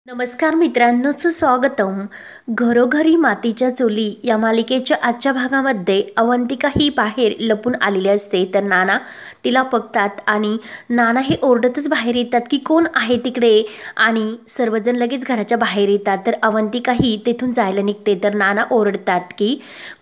नमस्कार मित्रांनो, सुस्वागतम. घरोघरी मातीच्या चुली या मालिकेच्या आजच्या भागामध्ये अवंतिका ही बाहेर लपून आलेली असते. तर नाना तिला बघतात आणि नाना हे ओरडतच बाहेर येतात की कोण आहे तिकडे, आणि सर्वजण लगेच घराच्या बाहेर येतात. तर अवंतिका ही तेथून जायला निघते. तर नाना ओरडतात की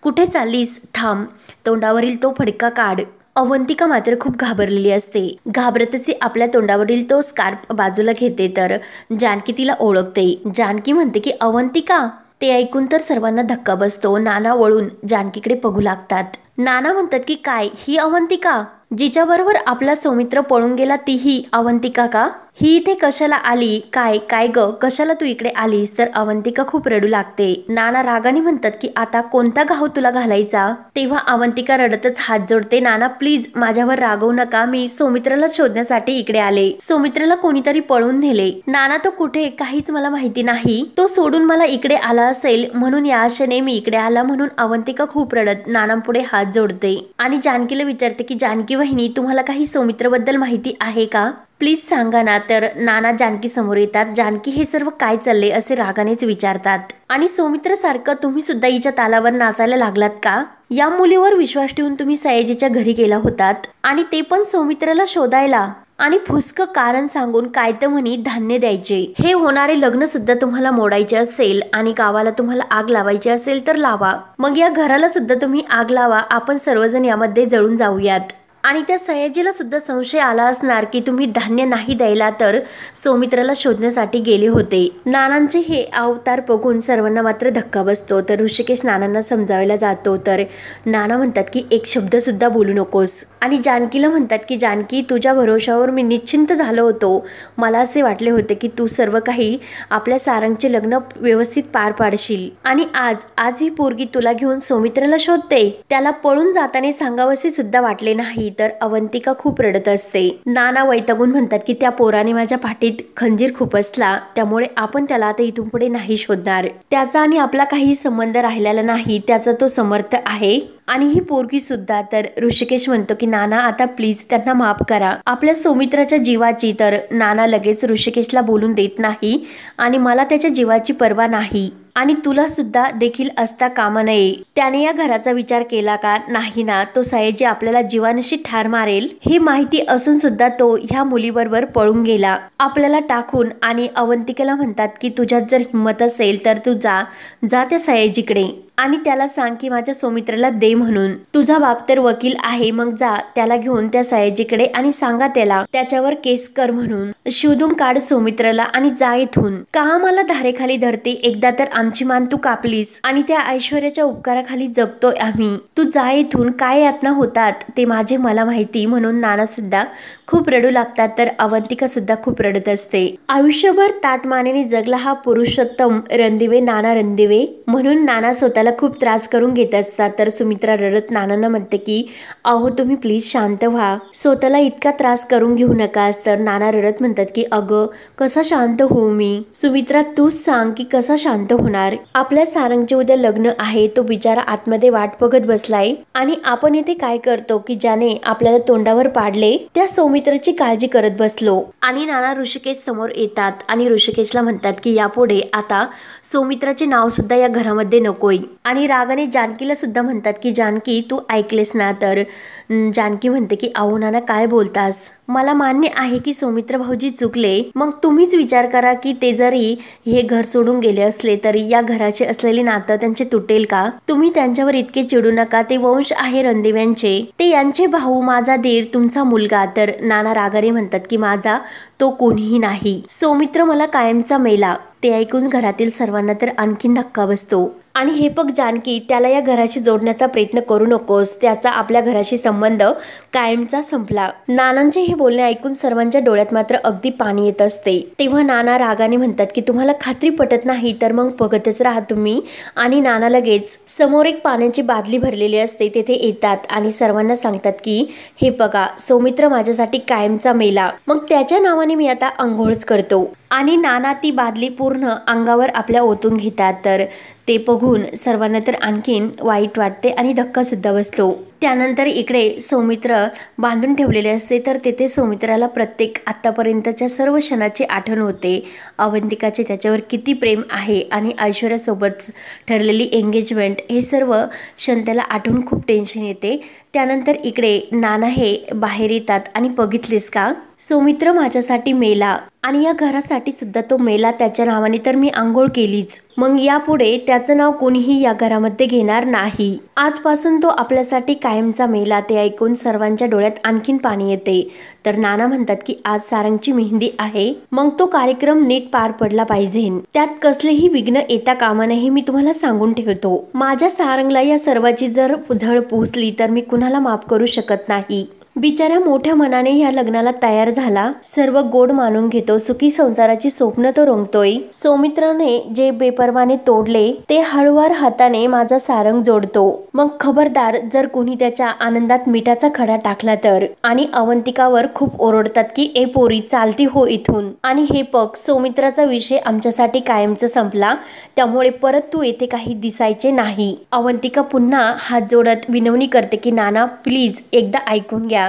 कुठे चाललीस, थांब, तोंडावरील तो फडका काढ. अवंतिका मात्र खूप घाबरलेली असते. घाबरतच ती आपल्या तोंडावरील तो स्कार्फ बाजूला घेते. तर जानकी तिला ओळखते. जानकी म्हणते की अवंतिका. ते ऐकून तर सर्वांना धक्का बसतो. नाना वळून जानकीकडे बघू लागतात. नाना म्हणतात की काय, ही अवंतिका जिच्याबरोबर आपला सौमित्र पळून गेला तीही अवंतिका का? ही इथे कशाला आली? काय काय ग, कशाला तू इकडे आलीस? तर अवंतिका खूप रडू लागते. नाना रागाने म्हणतात की आता कोणता घाव तुला घालायचा? तेव्हा अवंतिका रडतच हात जोडते. नाना प्लीज माझ्यावर रागवू नका, मी सौमित्राला शोधण्यासाठी इकडे आले. सौमित्राला कोणीतरी पळून नेले. नाना तो कुठे, काहीच मला माहिती नाही. तो सोडून मला इकडे आला असेल म्हणून या आशेने मी इकडे आला. म्हणून अवंतिका खूप रडत नानापुढे हात जोडते आणि जानकीला विचारते की जानकी वहिनी, तुम्हाला काही सौमित्रबद्दल माहिती आहे का? प्लीज सांगा ना. तर नाना जानकी समोर येतात. जानकी हे सर्व काय चालले असे रागानेच विचारतात. आणि सौमित्र सारखं तुम्ही सुद्धा हिच्या तालावर नाचायला लागलात का? या मुलीवर विश्वास ठेवून तुम्ही सयाजीच्या घरी गेला होतात आणि ते पण सौमित्राला शोधायला, आणि फुसकं कारण सांगून काय तर म्हणी धान्य द्यायचे. हे होणारे लग्न सुद्धा तुम्हाला मोडायचे असेल आणि गावाला तुम्हाला आग लावायची असेल तर लावा. मग या घराला सुद्धा तुम्ही आग लावा. आपण सर्वजण यामध्ये जळून जाऊयात. आणि त्या सयाजीला सुद्धा संशय आला असणार की तुम्ही धान्य नाही द्यायला तर सौमित्राला शोधण्यासाठी गेले होते. नानांचे हे अवतार बघून सर्वांना मात्र धक्का बसतो. तर ऋषिकेश नानांना समजावायला जातो. तर नाना म्हणतात की एक शब्द सुद्धा बोलू नकोस. आणि जानकीला म्हणतात की जानकी, तुझ्या भरोशावर मी निश्चिंत झालो होतो. मला असे वाटले होते की तू सर्व काही आपल्या सारंगचे लग्न व्यवस्थित पार पाडशील. आणि आज ही पोरगी तुला घेऊन सौमित्राला शोधते. त्याला पळून जाताना सांगावसे सुद्धा वाटले नाही. तर अवंतिका खूप रडत असते. नाना वैतागून म्हणतात की त्या पोराने माझ्या पाठीत खंजीर खुपसला, त्यामुळे आपण त्याला आता इथून पुढे नाही शोधणार. त्याचा आणि आपला काही संबंध राहिलेला नाही. त्याचा तो समर्थ आहे आणि ही पोरगी सुद्धा. तर ऋषिकेश म्हणतो की नाना आता प्लीज त्यांना माफ करा, आपल्या सौमित्राच्या जीवाची. तर नाना लगेच ऋषिकेशला बोलून देत नाही आणि मला त्याच्या जीवाची पर्वा नाही आणि तुला सुद्धा देखील असता कामा नये. त्याने या घराचा विचार केला का? नाही ना. तो सयाजी आपल्याला जीवानिशी ठार मारेल हे माहिती असून सुद्धा तो ह्या मुलीबरोबर पळून गेला आपल्याला टाकून. आणि अवंतिकेला म्हणतात की तुझ्यात जर हिंमत असेल तर तू जा त्या सयाजीकडे आणि त्याला सांग की माझ्या सौमित्राला दे म्हणून. तुझा बाप तर वकील आहे, मग जा त्याला घेऊन त्या सयाजीकडे आणि सांगा त्याला त्याच्यावर केस कर म्हणून. शोधून काढ सौमित्राला आणि जा इथून. का मला धारेखाली धरते? एकदा तर आमची मान तू कापलीस आणि त्या ऐश्वर्याच्या उपकाराखाली जगतोय आम्ही. तू जा इथून. काय यातना होतात ते माझे मला माहिती. म्हणून नाना सुद्धा खूप रडू लागतात. तर अवंतिका सुद्धा खूप रडत असते. आयुष्यभर ताटमानेने जगला हा पुरुषोत्तम रणदिवे, नाना रणदिवे, म्हणून नाना स्वतःला खूप त्रास करून घेत असतात. तर सुमित्रा रडत नानांना म्हणते की अहो तुम्ही प्लीज शांत व्हा, स्वतःला इतका त्रास करून घेऊ नकास. तर नाना रडत म्हणतात की अगं कसा शांत होऊ मी? सुमित्रा तूच सांग की कसा शांत होणार? आपल्या सारंगचे उद्या लग्न आहे. तो बिचारा आतमध्ये वाट बघत बसलाय आणि आपण इथे काय करतो की ज्याने आपल्याला तोंडावर पाडले त्या सौमित्राची काळजी करत बसलो. आणि नाना ऋषिकेश समोर येतात आणि ऋषिकेशला म्हणतात की यापुढे आता सौमित्राचे नाव सुद्धा या घरामध्ये नकोय. आणि रागाने जानकीला सुद्धा म्हणतात की जानकी तू ऐकलेस ना? तर जानकी म्हणते की अहो नाना काय बोलतास? मला मान्य आहे की सौमित्र भाऊजी चुकले, मग तुम्हीच विचार करा की ते जरी हे घर सोडून गेले असले तरी या घराचे असलेले नातं त्यांचे तुटेल का? तुम्ही त्यांच्यावर इतके चिडू नका. ते वंश आहे रणदिव्यांचे, ते यांचे भाऊ, माझा दीर, तुमचा मुलगा. तर नाना रागाने म्हणतात की माझा तो कोणीही नाही. सौमित्र मला कायमचा मेला. ते ऐकून घरातील सर्वांना तर आणखीन धक्का बसतो. आणि हे बघ जानकी, त्याला या घराशी जोडण्याचा प्रयत्न करू नकोस. त्याचा आपल्या घराशी संबंध कायमचा संपला. नानांचे हे बोलणे ऐकून सर्वांच्या डोळ्यात मात्र अगदी पाणी येत असते. तेव्हा नाना रागाने म्हणतात की तुम्हाला खात्री पटत नाही तर मग बघतच राहा तुम्ही. आणि नाना लगेच समोर एक पाण्याची बादली भरलेली असते तेथे येतात आणि सर्वांना सांगतात की हे बघा, सौमित्र माझ्यासाठी कायमचा मेला. मग त्याच्या नावाने आणि मी आता अंघोळच करतो। आणि नाना ती बादली पूर्ण अंगावर आपल्या ओतून घेतात। तर ते बघून सर्वांना तर आणखीन वाईट वाटते आणि धक्का सुद्धा बसतो। त्यानंतर इकडे सौमित्र बांधून ठेवलेले असते, तर तेथे सौमित्राला प्रत्येक आतापर्यंतच्या सर्व क्षणाची आठवण होते। अवंतिकाचे त्याच्यावर किती प्रेम आहे आणि ऐश्वर्यासोबत ठरलेली एंगेजमेंट, हे सर्व क्षण त्याला आठवून खूप टेन्शन येते। त्यानंतर इकडे नाना हे बाहेर येतात आणि बघितलेस का, सौमित्र माझ्यासाठी मेला आणि या घरासाठी सुद्धा तो मेला, त्याच्या नावाने तर मी आंघोळ केलीच। मग यापुढे त्याचं नाव कोणीही या घरामध्ये घेणार नाही। आजपासून तो आपल्यासाठी कायमचा मेला। ते ऐकून सर्वांच्या डोळ्यात आणखीन पाणी येते। तर नाना म्हणतात की आज सारंगची मेहंदी आहे, मग तो कार्यक्रम नीट पार पडला पाहिजे, त्यात कसलेही विघ्न येता कामा नये, मी तुम्हाला सांगून ठेवतो। माझ्या सारंगला या सर्वाची जर झळ पोचली तर मी कुणाला माफ करू शकत नाही। बिचाऱ्या मोठ्या मनाने या लग्नाला तयार झाला, सर्व गोड मानून घेतो, सुखी संसाराची स्वप्न तो रंगतोय। सौमित्राने जे बेपर्वाने तोडले ते हळूवार हाताने माझा सारंग जोडतो। मग खबरदार जर कोणी त्याच्या आनंदात मिठाचा खडा टाकला तर। आणि अवंतिकावर खूप ओरडतात की ए पोरी चालती हो इथून, आणि हे बघ सौमित्राचा विषय आमच्यासाठी कायमचा संपला, त्यामुळे परत तू येथे काही दिसायचे नाही। अवंतिका पुन्हा हात जोडत विनवणी करते की नाना प्लीज एकदा ऐकून घ्या।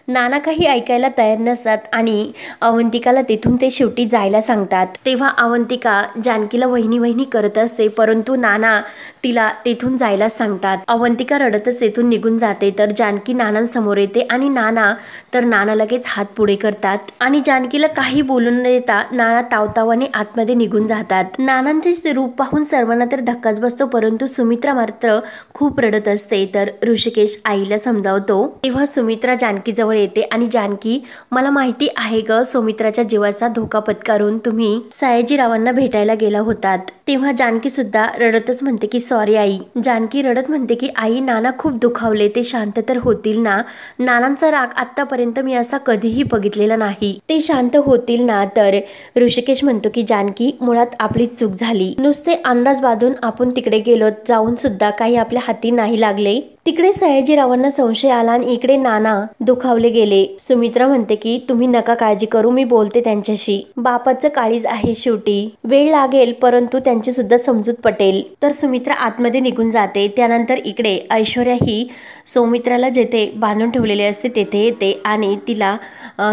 नाना काही ऐकायला तयार नसतात आणि अवंतिकाला तेथून ते शेवटी जायला सांगतात। तेव्हा अवंतिका जानकीला वहिनी वहिनी करत असते, परंतु नाना तिला तेथून जायला सांगतात। अवंतिका रडतच तेथून निघून जाते। तर जानकी नानांसमोर येते आणि नाना लगेच हात पुढे करतात आणि जानकीला काही बोलून न देता नाना तावतावाने आतमध्ये निघून जातात। नानांचे रूप पाहून सर्वांना तर धक्काच बसतो, परंतु सुमित्रा मात्र खूप रडत असते। तर ऋषिकेश आईला समजावतो। तेव्हा सुमित्रा जानकी जवळ येते आणि जानकी, मला माहिती आहे ग, सौमित्राच्या जीवाचा धोका पत्करून तुम्ही सयाजीरावांना भेटायला गेला होतात। तेव्हा जानकी सुद्धा रडतच म्हणते की सॉरी आई। जानकी रडत म्हणते की आई नाना खूप दुखावले, ते शांत तर होतील ना। नानांचा राग आतापर्यंत मी असा कधीही बघितलेला नाही, ते शांत होतील ना। तर ऋषिकेश म्हणतो की जानकी मुळात आपलीच चूक झाली, नुसते अंदाज बांधून आपण तिकडे गेलो, जाऊन सुद्धा काही आपल्या हाती नाही लागले। तिकडे सयाजीरावांना संशय आला आणि इकडे नाना दुखावले गेले। सुमित्रा म्हणते की तुम्ही नका काळजी करू, मी बोलते त्यांच्याशी, बापाचं काळीज आहे शेवटी, वेळ लागेल परंतु त्यांची सुद्धा समजूत पटेल। तर सुमित्रा आतमध्ये निघून जाते। त्यानंतर इकडे ऐश्वर्या ही सौमित्राला जेथे बांधून ठेवलेले असते तेथे येते आणि तिला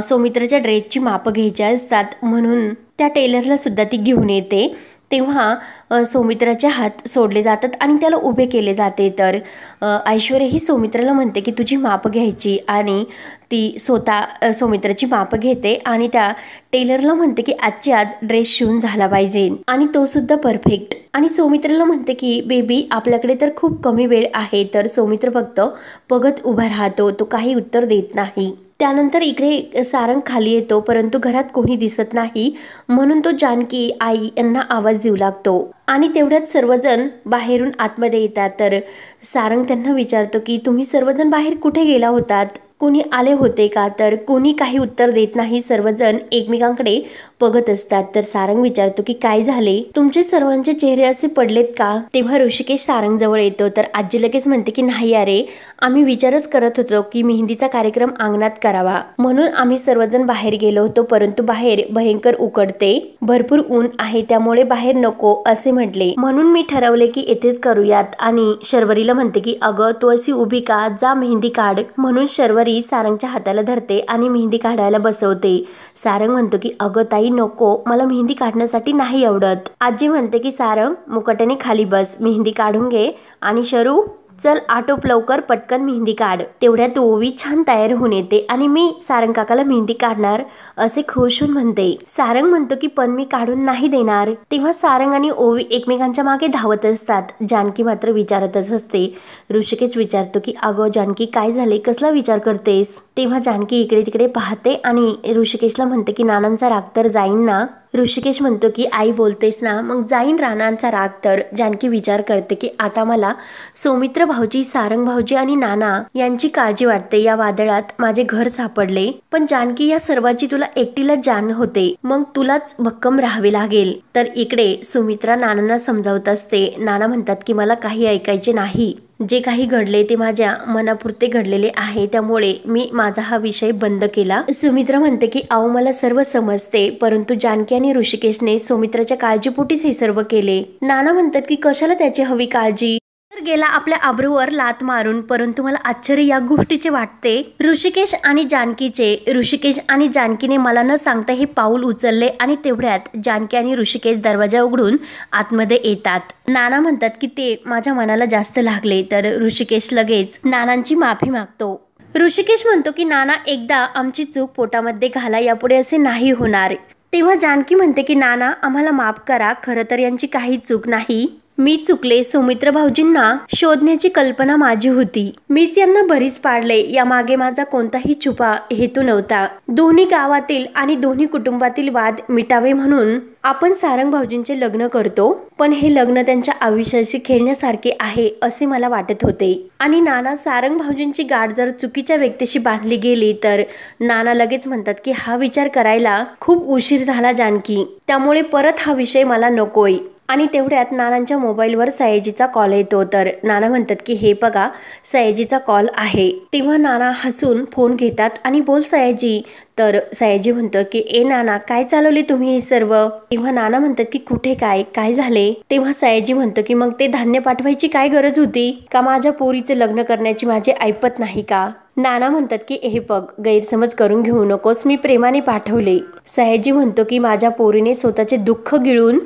सौमित्राच्या ड्रेसची माप घ्यायची असतात, म्हणून त्या टेलरला सुद्धा ती घेऊन येते। तेव्हा सौमित्राचे हात सोडले जातात आणि त्याला उभे केले जाते। तर ऐश्वर्या ही सौमित्राला म्हणते की तुझी माप घ्यायची आणि ती स्वतः सौमित्राची माप घेते आणि त्या टेलरला म्हणते की आजची आज ड्रेस शिवून झाला पाहिजे आणि तो सुद्धा परफेक्ट। आणि सौमित्राला म्हणते की बेबी आपल्याकडे तर खूप कमी वेळ आहे। तर सौमित्र फक्त बघत उभा राहतो, तो काही उत्तर देत नाही। त्यानंतर इकडे सारंग खाली येतो, परंतु घरात कोणी दिसत नाही, म्हणून तो जानकी आई यांना आवाज देऊ लागतो आणि तेवढ्यात सर्वजण बाहेरून आतमध्ये येतात। तर सारंग त्यांना विचारतो की तुम्ही सर्वजण बाहेर कुठे गेला होतात, कोणी आले होते का? तर कोणी काही उत्तर देत नाही, सर्वजण एकमेकांकडे बघत असतात। तर सारंग विचारतो की काय झाले, तुमचे सर्वांचे चेहरे असे पडलेत का? तेव्हा ऋषिकेश सारंग जवळ येतो। तर आजी लगेच म्हणते की नाही अरे, आम्ही विचारच करत होतो की मेहंदीचा कार्यक्रम अंगणात करावा, म्हणून आम्ही सर्वजण बाहेर गेलो होतो, परंतु बाहेर भयंकर उकडते, भरपूर ऊन आहे, त्यामुळे बाहेर नको असे म्हटले, म्हणून मी ठरवले की येथेच करूयात। आणि शर्वरीला म्हणते की अगं तू अशी उभी का, जा मेहंदी काढ, म्हणून शर्वरी सारंगच्या हाताला धरते आणि मेहंदी काढायला बसवते। सारंग म्हणतो की अगं ताई नको, मला मेहंदी काढण्यासाठी नाही आवडत। आजी म्हणते की सारंग मुकाट्याने खाली बस, मेहंदी काढून घे, आणि शरू चल आटोप लवकर, पटकन मेहंदी काढ। तेवढ्यात ओवी छान तयार होऊन येते आणि मी सारंग काकाला मेहंदी काढणार असे खुश होऊन म्हणते। सारंग म्हणतो की पण मी काढून नाही देणार। तेव्हा सारंग आणि ओवी एकमेकांच्या मागे धावत असतात। जानकी मात्र विचारतच असते। ऋषिकेश विचारतो की अगं जानकी काय झाले, कसला विचार करतेस? तेव्हा जानकी इकडे तिकडे पाहते आणि ऋषिकेशला म्हणते की नानांचा राग तर जाईन ना? ऋषिकेश म्हणतो की आई बोलतेस ना, मग जाईन नानांचा राग तर। जानकी विचार करते की आता मला सौमित्र भाऊजी, सारंग भाऊजी आणि नाना यांची काळजी वाटते. या वादळात माझे घर सापडले, पण जानकी या सर्वाची तुला एकटीला जाण होते, मग तुलाच भक्कम राहावे लागेल. तर इकडे सुमित्रा नानांना समजावत असते. नाना म्हणतात की मला काही ऐकायचे नाही, जे काही घडले ते माझ्या मनापुरते घडलेले आहे, त्यामुळे मी माझा हा विषय बंद केला. सुमित्रा म्हणते की अहो मला सर्व समजते, परंतु जानकी आणि ऋषिकेशने सुमित्राच्या काळजीपोटीच हे सर्व केले. नाना म्हणतात की कशाला त्याची हवी काळजी, तर गेला आपल्या आबरूवर लात मारून. परंतु मला आश्चर्य या गोष्टीचे वाटते ऋषिकेश आणि जानकीने मला न सांगता हे पाऊल उचलले आणि तेवढ्यात जानकी आणि ऋषिकेश दरवाजा उघडून आतमध्ये येतात. नाना म्हणतात की ते माझ्या मनाला जास्त लागले. तर ऋषिकेश लगेच नानांची माफी मागतो. ऋषिकेश म्हणतो की नाना एकदा आमची चूक पोटामध्ये घाला, यापुढे असे नाही होणार. तेव्हा जानकी म्हणते की नाना आम्हाला माफ करा, खरं तर यांची काही चूक नाही, मी चुकले. सुमित्र भाऊजींना शोधण्याची कल्पना माझी होती, मीच यांना भरीस पाडले. यामागे माझा कोणताही छुपा हेतू नव्हता. दोन्ही गावातील आणि दोन्ही कुटुंबातील वाद मिटावे म्हणून आपण सारंग भाऊजींचे लग्न करतो, पण हे लग्न त्यांच्या आयुष्याशी खेळण्यासारखे आहे असे मला वाटत होते. आणि नाना, सारंग भाऊजींची गाठ जर चुकीच्या व्यक्तीशी बांधली गेली तर नाना लगेच म्हणतात की हा विचार करायला खूप उशीर झाला जानकी, त्यामुळे परत हा विषय मला नकोय. आणि तेवढ्यात नानांच्या मोबाईलवर सयाजीचा कॉल येतो. तर नाना म्हणतात की हे बघा सयाजीचा कॉल आहे. तेव्हा नाना हसून फोन घेतात आणि बोल सयाजी. तर सयाजी म्हणतं की ए नाना काय चालवले तुम्ही हे सर्व. तेव्हा नाना म्हणतात की कुठे काय झाले. तेव्हा सयाजी म्हणतो की मग ते धान्य पाठवायची काय गरज होती का, माझ्या पोरीचे लग्न करण्याची माझे ऐपत नाही का. नाना म्हणतात की हे बघ गैरसमज करून घेऊ नकोस, मी प्रेमाने पाठवले. सयाजी म्हणतो की माझ्या पोरीने स्वतःचे दुःख गिळून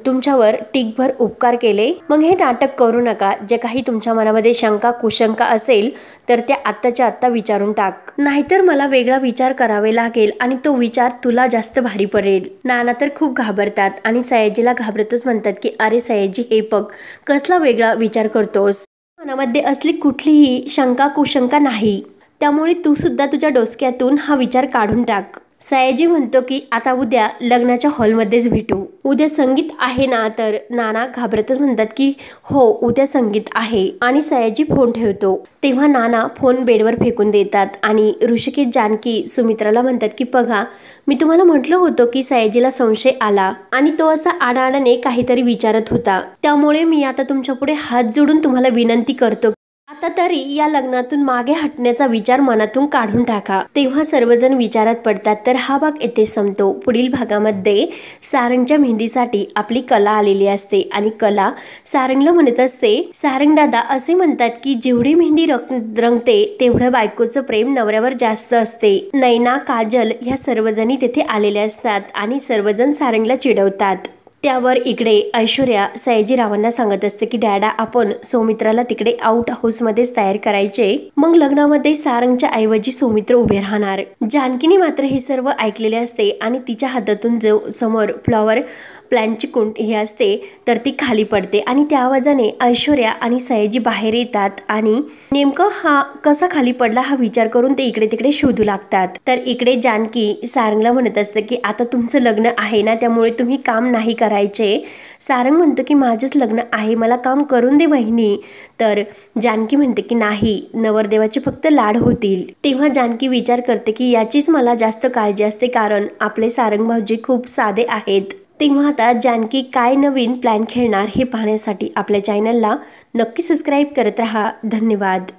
तुमच्यावर टिकभर उपकार केले, मग हे नाटक करू नका. जे काही तुमच्या मनामध्ये शंका कुशंका असेल तर त्या आत्ताच्या आत्ता विचारून टाक, नाहीतर मला वेगळा विचार करावे लागेल आणि तो विचार तुला जास्त भारी पडेल. नाना तर खूप घाबरतात आणि सयाजीला घाबरतच म्हणतात की अरे सयाजी हे बघ कसला वेगळा विचार करतोस, मनामध्ये असली कुठलीही शंका कुशंका नाही, त्यामुळे तू सुद्धा तुझ्या डोसक्यातून हा विचार काढून टाक. सयाजी म्हणतो की आता उद्या लग्नाच्या हॉलमध्येच भेटू, उद्या संगीत आहे ना. तर नाना घाबरतच म्हणतात की हो उद्या संगीत आहे, आणि सयाजी फोन ठेवतो. तेव्हा नाना फोन बेडवर फेकून देतात आणि ऋषिकेश, जानकी सुमित्राला म्हणतात की बघा मी तुम्हाला म्हटलं होतं की सयाजीला संशय आला आणि तो असा आडाआडाने काहीतरी विचारत होता, त्यामुळे मी आता तुमच्या पुढे हात जोडून तुम्हाला विनंती करतो आता तरी या लग्नातून मागे हटण्याचा विचार मनातून काढून टाका. तेव्हा सर्वजण विचारात पडतात. तर हा भाग येथे संपतो. पुढील भागामध्ये सारंगच्या मेहंदीसाठी आपली कला आलेली असते आणि कला सारंगला म्हणत असते, सारंग दादा असे म्हणतात की जेवढी मेहंदी रंगते तेवढं बायकोचं प्रेम नवऱ्यावर जास्त असते. नैना, काजल ह्या सर्वजणी तेथे आलेल्या असतात आणि सर्वजण सारंगला चिडवतात. त्यावर इकडे ऐश्वर्या सयाजीरावांना सांगत असते की डॅडा आपण सौमित्राला तिकडे आउट हाऊसमध्येच तयार करायचे, मग लग्नामध्ये सारंगच्या ऐवजी सौमित्र उभे राहणार. जानकीने मात्र हे सर्व ऐकलेले असते आणि तिच्या हातातून जो समोर फ्लॉवर प्लांटची कुंड ही असते तर ती खाली पडते आणि त्या आवाजाने ऐश्वर्या आणि सयाजी बाहेर येतात आणि नेमकं हा कसा खाली पडला हा विचार करून ते इकडे तिकडे शोधू लागतात. तर इकडे जानकी सारंगला म्हणत असते की आता तुमचं लग्न आहे ना, त्यामुळे तुम्ही काम नाही करायचे. सारंग म्हणतो की माझंच लग्न आहे, मला काम करून दे वहिनी. तर जानकी म्हणते की नाही, नवरदेवाचे फक्त लाड होतील. तेव्हा जानकी विचार करते की याचीच मला जास्त काळजी असते, कारण आपले सारंग भाऊजी खूप साधे आहेत. तेव्हा आता जानकी काय नवीन प्लॅन खेळणार हे पाहण्यासाठी आपल्या चॅनलला नक्की सबस्क्राईब करत राहा. धन्यवाद.